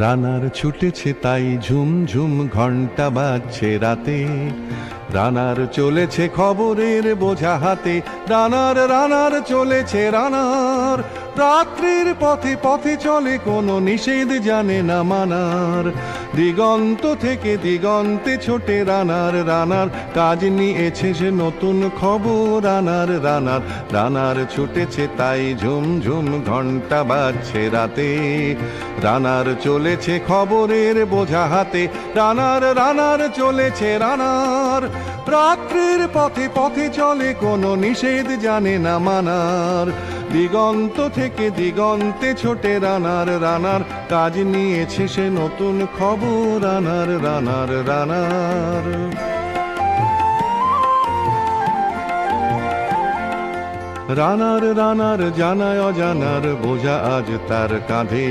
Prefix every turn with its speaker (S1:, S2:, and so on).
S1: রানার ছুটেছে তাই ঝুম ঝুম ঘন্টা বাজছে রাতে, রানার চলেছে খবরের বোঝা হাতে, রানার রানার চলেছে রানার, রাত্রির পথে পথে চলে কোনো নিষেধ জানে না মানার, দিগন্ত থেকে দিগন্তে ছোটে রানার, রানার কাজ নিয়েছে সে নতুন খবর, রানার রানার রানার ছুটেছে তাই ঝুম ঝুম ঘন্টা বাজছে রাতে, রানার চলেছে খবরের বোঝা হাতে, রানার রানার চলেছে রানার, রাত্রির পথে পথে চলে কোনো নিষেধ জানে না মানার, দিগন্ত থেকে দিগন্তে ছোটে রানার, রানার কাজ নিয়েছে সে নতুন খবর, রানার রানার রানার। রানার রানার জানায় অজানার বোঝা আজ তার কাঁধে,